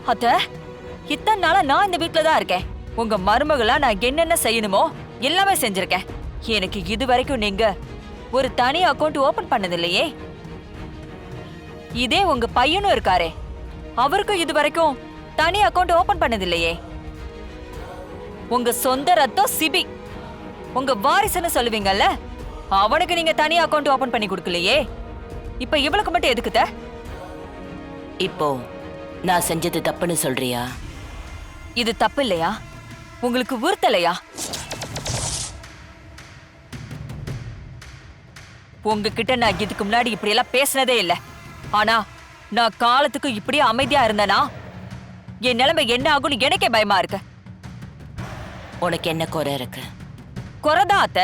அத்த, இத்தனை நாளா நான் இந்த வீட்டுல தான் இருக்கேன். உங்க மருமகளா நான் என்னென்ன செய்யணுமோ எல்லாமே செஞ்சிருக்கேன். எனக்கு இது வரைக்கும் நீங்க ஒரு தனி அக்கௌண்ட் ஓபன் பண்ணது இல்லையே. இதே உங்க பையனும் இருக்காரே, அவருக்கும் இது வரைக்கும் தனி அக்கௌண்ட் ஓபன் பண்ணது இல்லையே. உங்க சொந்த ரத்தம் சிபி, உங்க வாரிசுன்னு சொல்லுவீங்கல்ல, அவனுக்கு நீங்க தனி அக்கௌண்ட் ஓபன் பண்ணி கொடுக்கலையே. இப்ப இவளுக்கு மட்டும் எதுக்குத? இப்போ நான் செஞ்சது தப்புன்னு சொல்றியா? இது தப்பு இல்லையா? உங்களுக்கு உறுத்தலையா? உங்ககிட்ட நான் இதுக்கு முன்னாடி இப்படி எல்லாம் பேசினதே இல்ல. ஆனா நான் காலத்துக்கு இப்படியே அமைதியா இருந்தனா என் நிலைமை என்ன ஆகும்னு எனக்கே பயமா இருக்கு. உனக்கு என்ன குறை இருக்கு? குறைதான் அத்த.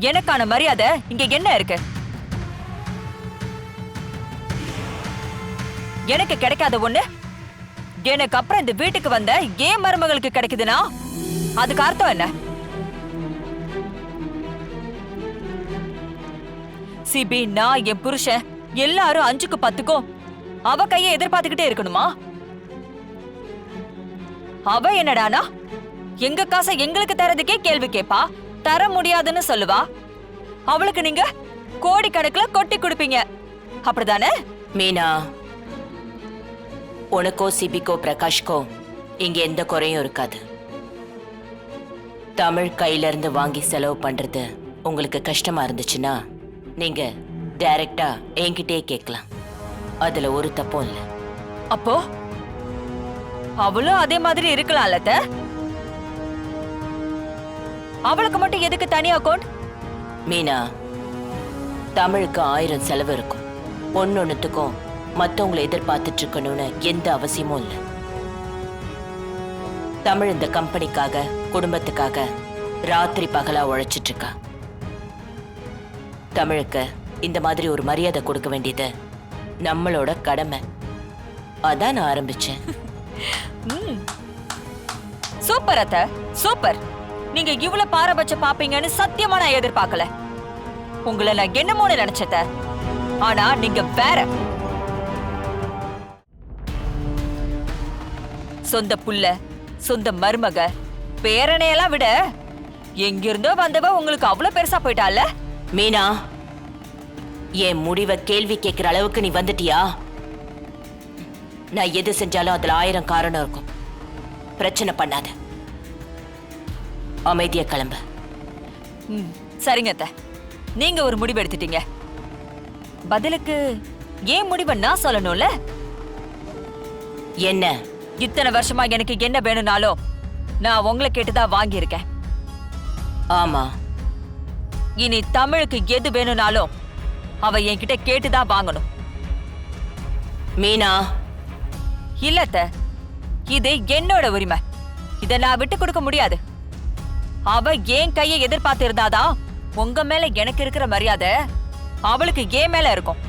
எனக்கான மரியாதை இங்க என்ன இருக்கு? எனக்கு கிடைக்காத ஒண்ணு எனக்கு அப்புறம் இந்த வீட்டுக்கு வந்த ஏன் மருமகளுக்கு கிடைக்குதுன்னா அதுக்கு அர்த்தம் என்ன? சிபி, நான், என் புருஷன் எல்லாரும் 5க்கு 10க்கும் அவ கையை எதிர்பார்த்துக்கிட்டே இருக்கணுமா? அவ என்னடானா எங்க காசை எங்களுக்கு தரதுக்கே கேள்வி கேப்பா, தர முடியாதுன்னு சொல்லுவா. அவளுக்கு நீங்க கோடிக்கணக்குல கொட்டி கொடுப்பீங்க, அப்படிதானே? மீனா, உனக்கோ சிபிக்கோ பிரகாஷ்கோ இங்க எந்த குறையும் இருக்காது. தமிழ் கையில இருந்து வாங்கி செலவு பண்றது உங்களுக்கு கஷ்டமா இருந்துச்சுன்னா நீங்க டைரக்டா என்கிட்டே கேட்கலாம். அதுல ஒரு தப்பும் இல்ல. அப்போ அவளும் அதே மாதிரி இருக்கலாம்ல அத்த? அவளுக்கு மட்டும் எதுக்கு தனி அக்கௌண்ட்? மீனா, தமிழுக்கு 1000 செலவு இருக்கும். ஒன்னொன்னுத்துக்கும் மத்தவங்களை எதிர்பார்த்துட்டு இருக்கணும்னு எந்த அவசியமும் இல்லை. தமிழ் இந்த கம்பெனிக்காக, குடும்பத்துக்காக ராத்திரி பகலா உழைச்சிட்டு இருக்கா. தமிழுக்கு இந்த மாதிரி ஒரு மரியாதை கொடுக்க வேண்டியது நம்மளோட கடமை. அதான் நான் ஆரம்பிச்சேன். சூப்பர் அத்த, சூப்பர். நீங்க இவ்வளவு பாரபட்சம் பாப்பீங்கன்னு சத்தியமா நான் எதிர்பார்க்கல. உங்களை நான் என்னமோன்னு நினைச்சத, ஆனா நீங்க வேற. சொந்த புள்ள, சொந்த மருமக, பேரனையெல்லாம் விட எங்கிருந்தோ வந்தவ உங்களுக்கு அவ்வளவு பெருசா போயிட்டால. மீனா, என் முடிவை கேள்வி கேட்கிற அளவுக்கு நீ வந்துட்டியா? நான் எது செஞ்சாலும் அதுல 1000 காரணம் இருக்கும். பிரச்சனை பண்ணாத, அமைதியா கிளம்ப. சரிங்க அத்த, நீங்க ஒரு முடிவு எடுத்துட்டீங்க. பதிலுக்கு ஏன் முடிவை நான் சொல்லணும்ல? என்ன? இத்தனை வருஷமா எனக்கு என்ன வேணும்னாலும் நான் உங்களை கேட்டுதான் வாங்கியிருக்கேன். ஆமா, இனி தமிழுக்கு எது வேணும்னாலும் அவ என்கிட்ட கேட்டுதான் வாங்கணும். மீனா, இல்லத்த, இது என்னோட உரிமை. இத நான் விட்டு கொடுக்க முடியாது. அவ என் கையை எதிர்பார்த்து இருந்தாதான் உங்க மேல எனக்கு இருக்கிற மரியாதை அவளுக்கு ஏன் மேல இருக்கும்.